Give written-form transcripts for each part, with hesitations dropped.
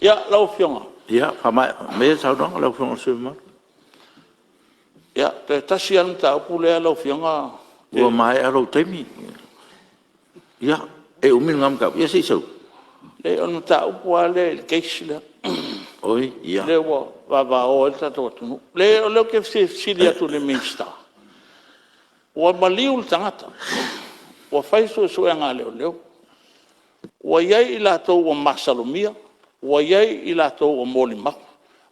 Ya lau fionga. Ya, famai me sa no lau fionga suma. Ya te tasi anu taupule lau fionga. Ua mai alo temi. Ya, e umin ngam ka. Ya si so. Le on taupule keisila. Oi, ya. Le wa o ta to tu. Le ke si dia tu le minsta. Wa maliul tangata. Wa faiso so nga le. Wa yai ila to wa masalumia. Wa yai ila to wa molima.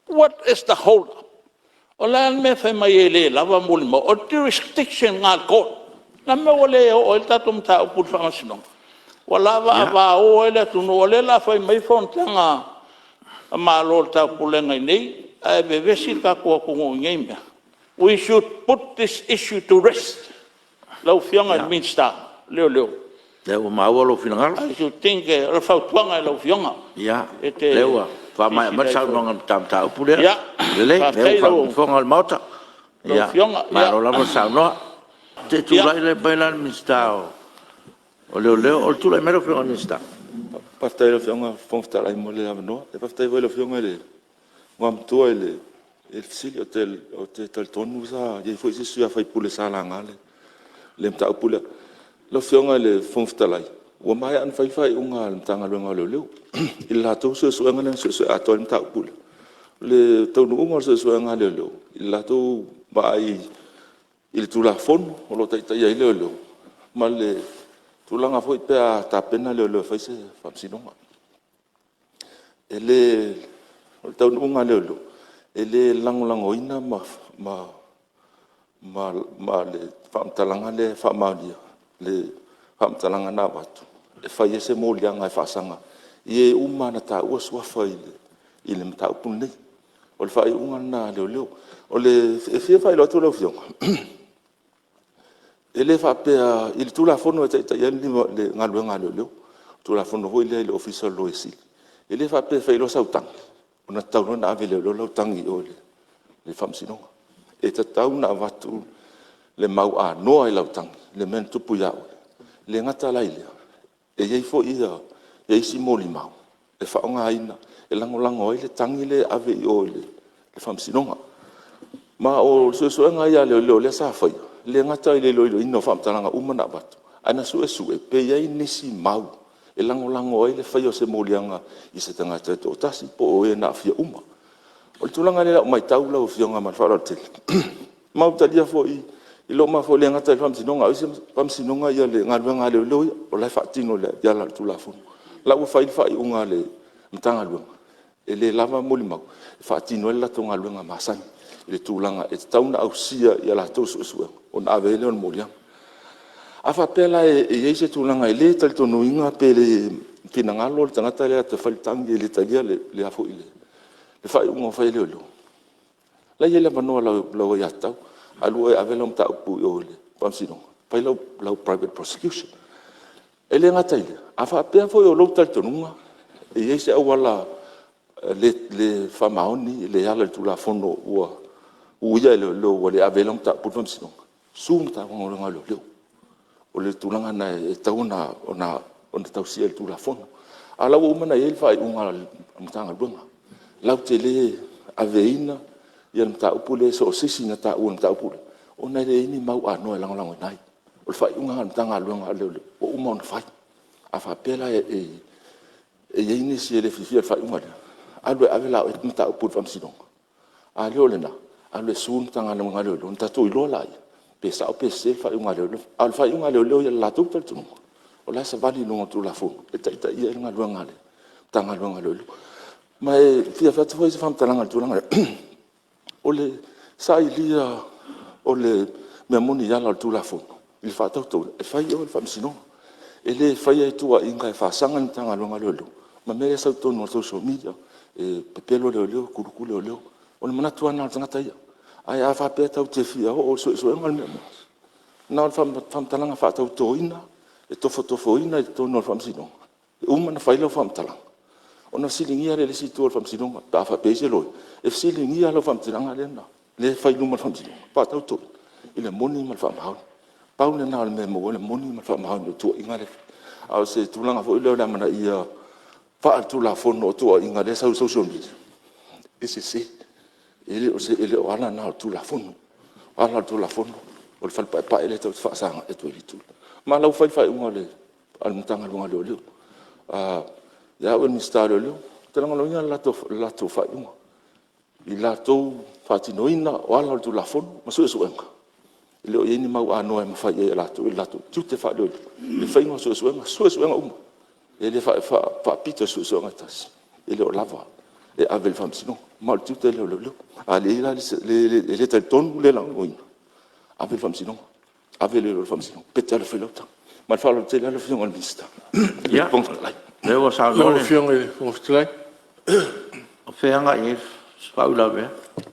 What is the hold up? Ola me fa mai le lava molima o jurisdiction ngal ko. Na me ole o ta tum ta upul fa masino. Wala va o ele tu no ole la fa mai fon tanga ma lo ta pulenga nei e be vesi ka ko ngime. We should put this issue to rest. Lau fianga minsta leo. Le o ma lo final. I should think fa tuanga lau fianga. Ya. Lewa. Fa mai ma sa no ngam tam ta upule. Ya. Le fa fonga mauta. Ya. Ma lo la mo sa no. Te tu le bailan minsta. O leo tu le mero fianga minsta. Pastai lo fianga fonta la mo le no. E pastai lo fianga le. Ngam tu ele. El fili hotel tonu sa. Je foi se ya fai pule sala ngale. Le mta upule. Lo fionga le fonta lai. Wa mai an fai unga tanga lo ngalo leo. Illa to so ngana so ato mta upule. Le tonu unga so ngalo leo. Illa to bai il tu la fon o lo tai tai leo. Ma le tu langa foi pe ta pena leo fai se fam sinonga. Ele o tonu unga leo. Ele lango ina ma le fam talanga le famalia. Le fam talanga na watu e fai ese molianga e fasanga ie uma na ta ua sua fai ile mta upune o le fai unga na leo o le e fia fai lo tu lo fionga ele fa pe il tu la fono e ta yeli le ngalo leo tu la fono ho ile official lo esi ele fa pe fai lo sautang ona tau na ave lo tangi o le fam sinonga e ta tau na watu le mau a noa i lautang, le men tupu iau. Le ngata laile, e iei fo ia, e isi moli mau. E whaonga ina, e lango le tangi le ave i o le whamsinonga. Ma o suesuenga ia leo le sa whai. Le ngata i le loilo ino whamtalanga umana batu. Ana sue, pe iei nisi mau. E lango le whai o se molianga i se tangata e tō tasi po o e na fia uma. O le tulanga le lau mai taula o fionga man wharatele. Mau talia fo I lo ma fo le ngata fam sinonga fam sinonga ia le ngalwa le o la fatino le ya la tu la fo la u fai unga le mtanga lu e le lava molima fatino la to ngalwa masani le tulanga e tauna au sia ia la to su on ave le on molia afa pela e se tulanga le tal to no inga pele kinanga lo tanga tale te faltangi le talia le afo ile le fai unga fai le lo la ia le mano la ya tau alu e avelom ta upu ole pamsino pai lau private prosecution ele ngata ile afa pe fo yo lo tal tonunga e ese awala le famaoni le ala tu la fono u ya lo wale avelom ta upu pamsino sum ta ngolo ngalo lo o le tulanga na e tauna ona tau sia tu la fono ala o mana ele fai unga mtanga bunga lau tele aveina ia mta upule so sisi na ta un ta upule ona le ini mau ano lango nai o fai unga tanga luanga le o uma on fai a fa pela e ini si le fifi fai unga alwe avela o mta upule fam sidong a le olena alwe sun tanga no ngalo lo nta to ilo lai pe sa o pe se fai unga le al fai unga le ia la tu per tu o la sa vali no tu la fo e ta ia nga luanga le tanga luanga lo mai fia fa tu fam tanga tu langa ole sai lia ole me moni ya la tu la fo il fa to e fai o fam sino ele fai ai tu inga fa sanga tanga lo ngalo ma me sa to no social media e pepelo le kurukule le ole mana tu ana tanga tai ai a fa pe tau te fia o so ngal me na fam talanga fa to ina e to fo ina e to no fam sino mana fai lo fam talanga ona silingia le situ fam sino ta fa pese lo e silingia lo fam tiranga le na le fai no fam sino pa tau to ile moni mal fam ha pa le na le mo le moni mal fam ha tu inga le au se tulanga fo ile la mana ia pa tu la fono tua'iga le social media ese se ele o ala na tu la fono ala tu la fono o le falpa ele te fa'asaga e tu tu ma lau fai unga le al mutanga lunga le ya o ni sta le te langa loinga lato fai unga i lato fatinoina o ala tu la fono ma su enga le o yeni mau ano e mafai e lato tu te fa le fai unga su enga ele fa pito su enga tas ele o lava e avel fam sino mal tu te le ali le te ton le lang oin avel fam sino avel le fam sino petal felota mal fa te le fiong al vista ya le was sa Lo fiong e oftlai. o feanga e faula be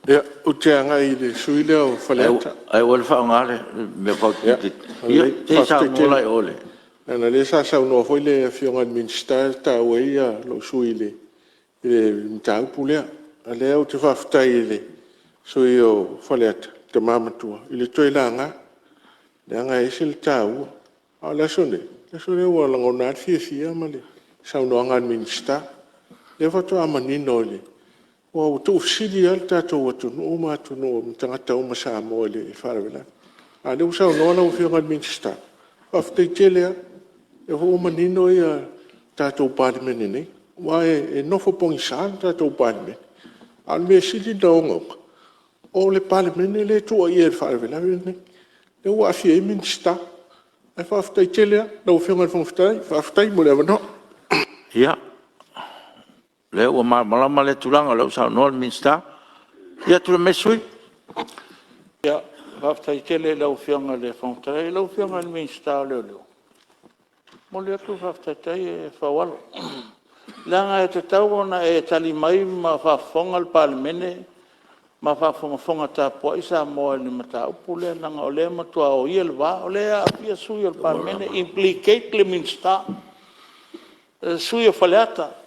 Ja, uteanga i le suile o faleta. ai wal fa ngale me ko te sa mola e ole Ana le sa no foi le fiong administrar ta weia lo suile. Le taupule ale o te faftai le sui o faleta te mamatua. Ile toilanga le anga e sil tau. Ala sone o langona fia male. Sa no anga administrar. Le fato amanino le. O tu sili alta to watu no ma tu no tangata o masa mo le faravela ale usa no na fiong administrar after tele e ho manino ia tato parliament ni wa e no fo pon san tato parliament al me sili dongo o le parliament le tu ia faravela ni le wa fi minister e fa after tele no fiong after mo le no ya le o malama le tulanga le sa no minsta ya tu me sui ya vaftai tele lau fianga le fontai lau fianga le minsta le mo le tu vaftai e fawalo langa e te tau ona e tali mai ma fa fonga al palmene ma fa fonga ta po isa mo le mata upule langa o le matua o il va o le a pia sui al palmene implicate le minsta sui falata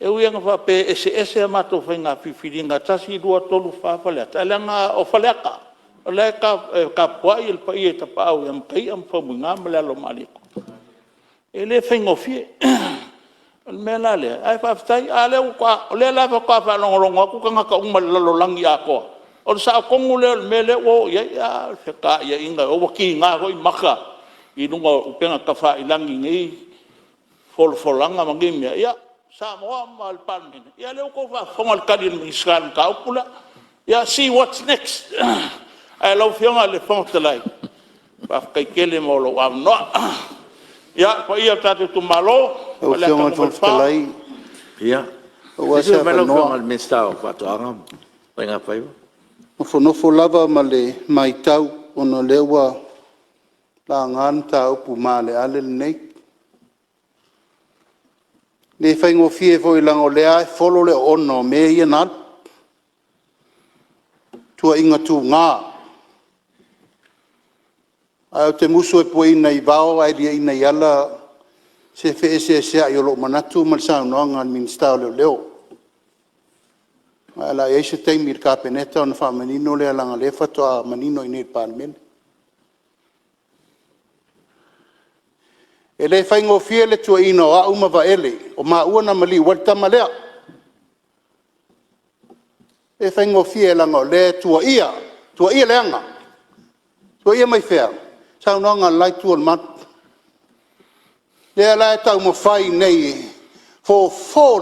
e uianga fa pe ese mato fenga fifiringa tasi dua tolu fa falata langa o falaka le ka puai il pai ta pau am kai am fa bunga mala lo maliko ele fengo fie el melale ai fa stai ale ko le la fa longo ku ka ka umal lo langi ako o sa ko ngule mele o ya fe ka ya inga o ki nga ko maka i lungo upenga ka fa ilangi ngi folanga mangimia ya Samoa mal palmin. Ya le ko fa fongal kadin miskan ka upula. Ya see what's next. I love fianga le fontelai. Fa kai kele mo lo am no. Ya ko ia tatu tu malo. O fianga fontelai. ya O sa sa melo no. al minsta fa to angam penga pai O fono fo lava male mai tau ono lewa la nganta upu male ale nei. Le faingo fie foi lango lea folo le ono me ia na tua inga tu nga ai te muso e poi nei vao ai dia ina yala se fe se yo lo manatu mal sa no nga minsta le leo ala e se te mir ka peneta on fa menino le langa le fato a menino in il parmen e le faingo fie le tua ino A'u Ma Vaele o ma ua na mali walta malea e faingo fie langa le tua ia leanga tua ia mai fea sa unanga lai tua mat le la tau mo fai nei fo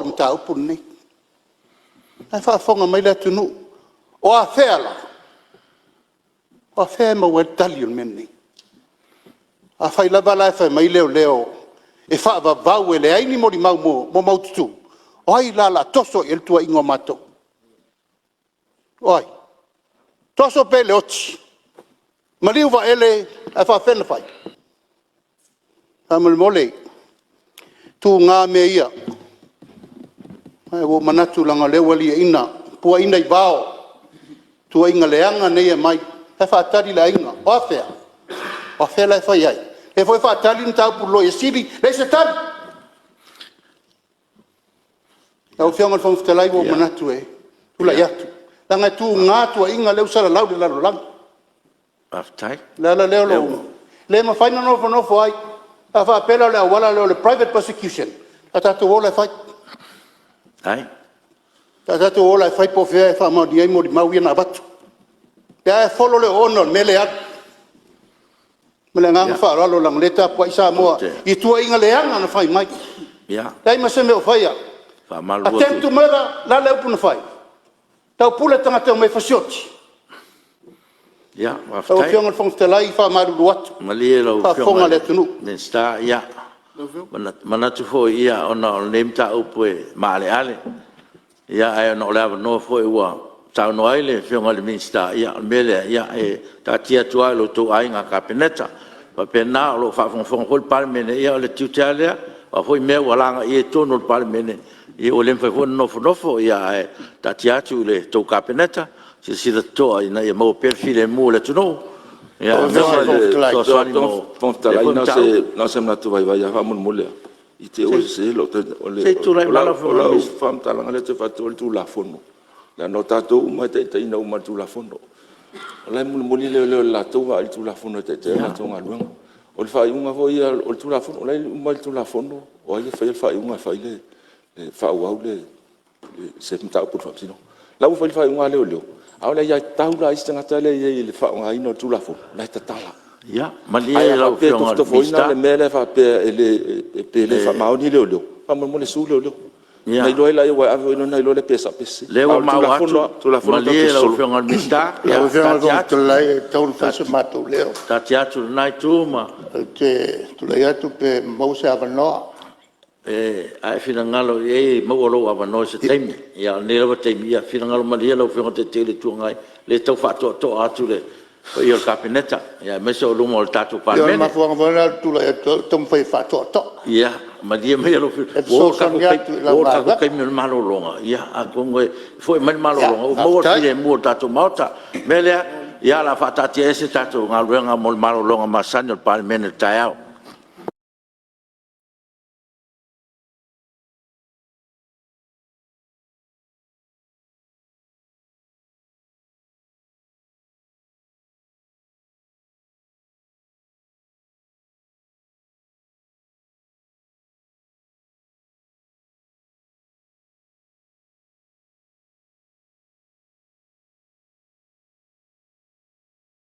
mta upu nei ai fa fonga mai le tunu o a fea la o a fea ma wel talion menni a fai lava la fai mai leo e fa va vau ele ai ni mori mau mo mau tu oi la toso el tua ingo mato oi toso pele ot maliu va ele a fa fen fai amol mole tu nga me ia ai wo manatu langa le wali ina pua ina i bao tu inga leanga nei mai e fa tari la inga o fea o fela fai ai e foi fatali no taupulo e sili le se tali au fianga fo ftelai wo manatu e ula yatu langa tu ngatu inga le usala lau de la lang aftai la lo le ma fai no fo ai a fa pela le wala le private prosecution ata to wala fai ai Ta tu ola fai po fe fa mo di mo di mau ia na batu. Ya follow le ono mele at. Mele ngang fa lo lang leta po isa mo. I tua'iga le anga na fai mai. ya Dai ma se me o fai ya. fa malu Attempt to murder la le upu na fai. Taupule tangata o mai fasioti. ya O aftai fionga fong te lai fa maru atu. malie lo Fa fonga le tunu. Minsta ya mana tu fo ia ona o nem ta upe male ale ia ai no lava no fo ua tau no aile fionga le minsta ia mele ia e ta tia tua lo tu ai nga kapeneta pa pena lo fa fon hol palmene ia le tutale wa foi me wala ia tono le palmene ia o lem fo no fo ia e ta tia tu le tu kapeneta si le to ina ia mo perfile mo le tu no ya so fontalai na se na tu vai vai fa mun mole I te o se lo te o le o fam talanga le te fatu tu la fono la nota tu ma te ina uma tu la fono la mun mole le la tu va tu la fono te la tu nga luenga o le fai unga vo ia o tu la fono la uma tu la fono o ia fai unga fai le fa wa le se mta por fa sino la u fai unga le Aula ya taula istanga tale ye le fa nga ino tu la fo la tala ya malie la pe to fo ina le mele fa pe le fa mauni le fa mo le su le na lo la yo avo no na lo le pesa pesi le wa ma wa tu la fo malie la fo nga mista Ya fionga tu lai tau fa se matu leo. ta tiatu nai tu ma Ke tu lai atu pe mo se avanoa. ai fina ngalo e mo lo ava no se tem ya ne lo tem ya fina ngalo malie lo fo te tele tu ngai le tau fa to atu le o io capinetta ya me so lo mo tatu pa Yo ma fo ngona tu lai tom fai fa to. ya malie me lo o ka ko mi malo longa ya a kongo foi mal malo longa mo file mo tatu mauta mele ya la fa tati ese tatu ngalo nga mo malo longa ma sanyo pa mene tayao